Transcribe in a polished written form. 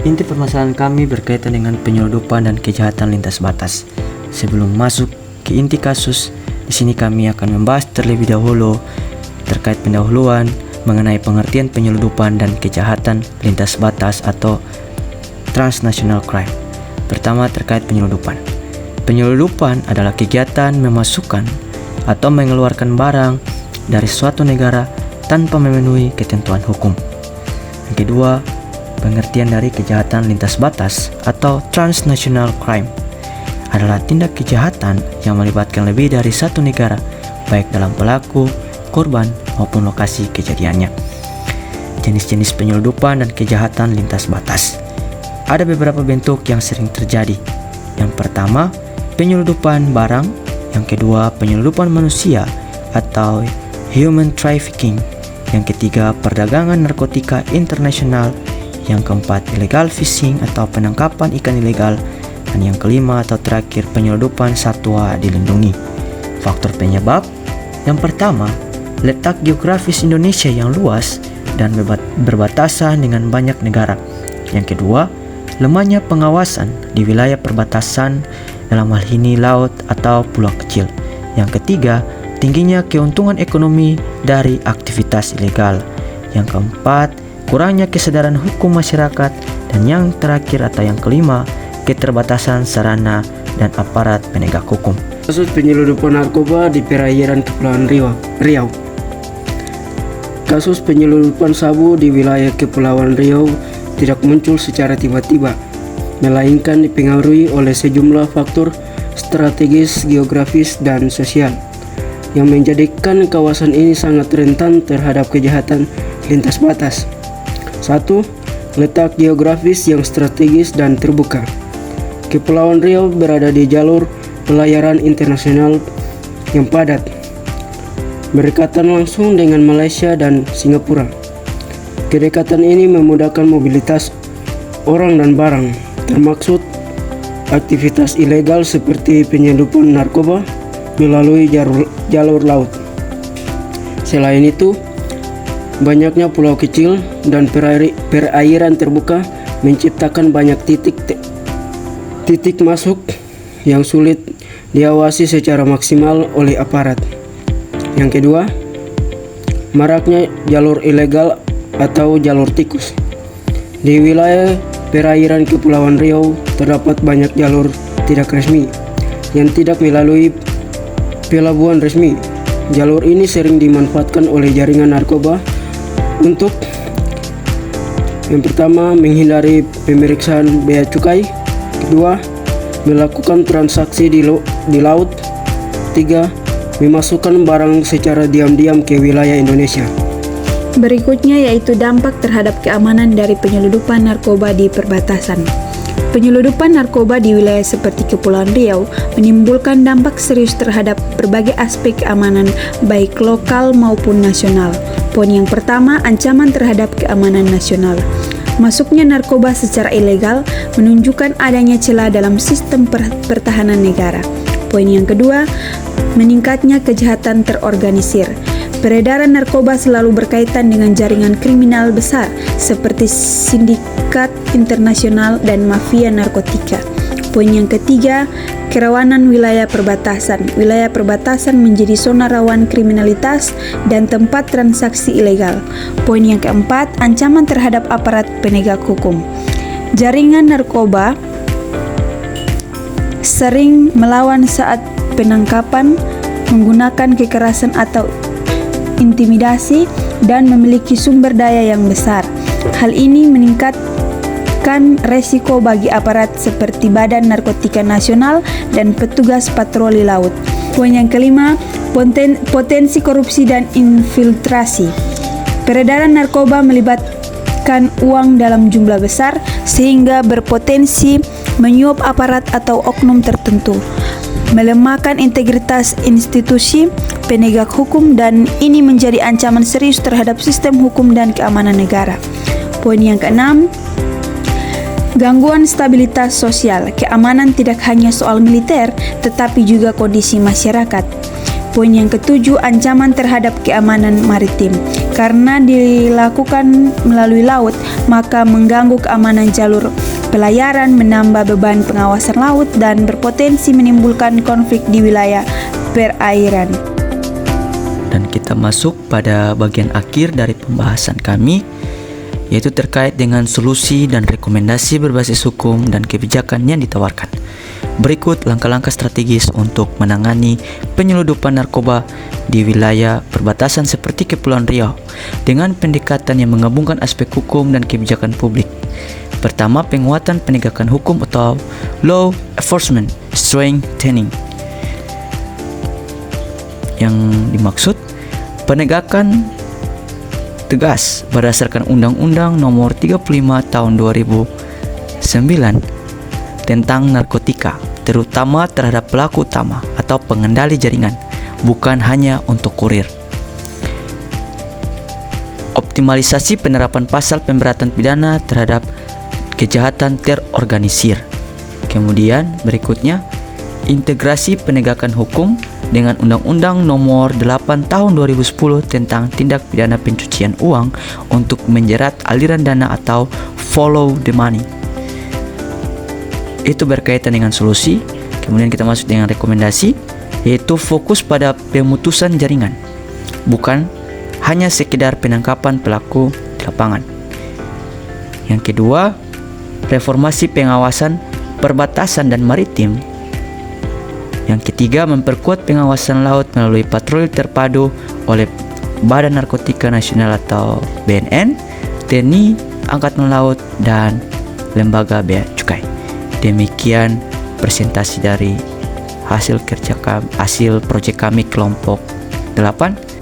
Inti permasalahan kami berkaitan dengan penyeludupan dan kejahatan lintas batas. Sebelum masuk ke inti kasus, di sini kami akan membahas terlebih dahulu terkait pendahuluan mengenai pengertian penyeludupan dan kejahatan lintas batas atau transnational crime. Pertama, terkait penyeludupan. Penyeludupan adalah kegiatan memasukkan atau mengeluarkan barang dari suatu negara tanpa memenuhi ketentuan hukum. Yang kedua, pengertian dari kejahatan lintas batas atau transnational crime adalah tindak kejahatan yang melibatkan lebih dari satu negara, baik dalam pelaku, korban, maupun lokasi kejadiannya. Jenis-jenis penyeludupan dan kejahatan lintas batas. Ada beberapa bentuk yang sering terjadi. Yang pertama, penyeludupan barang. Yang kedua, penyeludupan manusia atau human trafficking. Yang ketiga, perdagangan narkotika internasional. Yang keempat, illegal fishing atau penangkapan ikan ilegal. Dan yang kelima atau terakhir, penyeludupan satwa dilindungi. Faktor penyebab. Yang pertama, letak geografis Indonesia yang luas dan berbatasan dengan banyak negara. Yang kedua, lemahnya pengawasan di wilayah perbatasan, dalam hal ini laut atau pulau kecil. Yang ketiga, tingginya keuntungan ekonomi dari aktivitas ilegal. Yang keempat, kurangnya kesadaran hukum masyarakat. Dan yang terakhir atau yang kelima, keterbatasan sarana dan aparat penegak hukum. Kasus penyeludupan narkoba di perairan Kepulauan Riau. Kasus penyeludupan sabu di wilayah Kepulauan Riau tidak muncul secara tiba-tiba, melainkan dipengaruhi oleh sejumlah faktor strategis, geografis, dan sosial yang menjadikan kawasan ini sangat rentan terhadap kejahatan lintas batas. 1. Letak geografis yang strategis dan terbuka. Kepulauan Riau berada di jalur pelayaran internasional yang padat, berdekatan langsung dengan Malaysia dan Singapura. Kedekatan ini memudahkan mobilitas orang dan barang, termaksud aktivitas ilegal seperti penyeludupan narkoba melalui jalur laut. Selain itu, banyaknya pulau kecil dan perairan terbuka menciptakan banyak titik masuk yang sulit diawasi secara maksimal oleh aparat. Yang kedua, maraknya jalur ilegal atau jalur tikus. Di wilayah perairan Kepulauan Riau terdapat banyak jalur tidak resmi yang tidak melalui pelabuhan resmi. Jalur ini sering dimanfaatkan oleh jaringan narkoba untuk yang pertama, menghindari pemeriksaan bea cukai. Kedua, melakukan transaksi di laut. Tiga, memasukkan barang secara diam-diam ke wilayah Indonesia. Berikutnya yaitu dampak terhadap keamanan dari penyeludupan narkoba di perbatasan. Penyeludupan narkoba di wilayah seperti Kepulauan Riau menimbulkan dampak serius terhadap berbagai aspek keamanan baik lokal maupun nasional. Poin yang pertama, ancaman terhadap keamanan nasional. Masuknya narkoba secara ilegal menunjukkan adanya celah dalam sistem pertahanan negara. Poin yang kedua, meningkatnya kejahatan terorganisir. Peredaran narkoba selalu berkaitan dengan jaringan kriminal besar seperti sindikat internasional dan mafia narkotika. Poin yang ketiga, kerawanan wilayah perbatasan. Wilayah perbatasan menjadi zona rawan kriminalitas dan tempat transaksi ilegal. Poin yang keempat, ancaman terhadap aparat penegak hukum. Jaringan narkoba sering melawan saat penangkapan, menggunakan kekerasan atau intimidasi, dan memiliki sumber daya yang besar. Hal ini meningkatkan resiko bagi aparat seperti Badan Narkotika Nasional dan petugas patroli laut. Poin yang kelima, potensi korupsi dan infiltrasi. Peredaran narkoba melibatkan uang dalam jumlah besar sehingga berpotensi menyuap aparat atau oknum tertentu, melemahkan integritas institusi penegak hukum, dan ini menjadi ancaman serius terhadap sistem hukum dan keamanan negara. Poin yang keenam, gangguan stabilitas sosial. Keamanan tidak hanya soal militer, tetapi juga kondisi masyarakat. Poin yang ketujuh, ancaman terhadap keamanan maritim. Karena dilakukan melalui laut, maka mengganggu keamanan jalur pelayaran, menambah beban pengawasan laut, dan berpotensi menimbulkan konflik di wilayah perairan. Dan kita masuk pada bagian akhir dari pembahasan kami, yaitu terkait dengan solusi dan rekomendasi berbasis hukum dan kebijakan yang ditawarkan. Berikut langkah-langkah strategis untuk menangani penyeludupan narkoba di wilayah perbatasan seperti Kepulauan Riau dengan pendekatan yang menggabungkan aspek hukum dan kebijakan publik. Pertama, penguatan penegakan hukum atau law enforcement strengthening. Yang dimaksud penegakan tegas berdasarkan Undang-Undang Nomor 35 Tahun 2009 tentang narkotika, terutama terhadap pelaku utama atau pengendali jaringan, bukan hanya untuk kurir. Optimalisasi penerapan pasal pemberatan pidana terhadap kejahatan terorganisir. Kemudian berikutnya, integrasi penegakan hukum dengan Undang-Undang Nomor 8 Tahun 2010 tentang tindak pidana pencucian uang untuk menjerat aliran dana atau follow the money. Itu berkaitan dengan solusi. Kemudian kita masuk dengan rekomendasi, yaitu fokus pada pemutusan jaringan, bukan hanya sekedar penangkapan pelaku di lapangan. Yang kedua, reformasi pengawasan perbatasan dan maritim. Yang ketiga, memperkuat pengawasan laut melalui patroli terpadu oleh Badan Narkotika Nasional atau BNN, TNI, Angkatan Laut, dan Lembaga Bea Cukai. Demikian presentasi dari hasil proyek kami kelompok 8.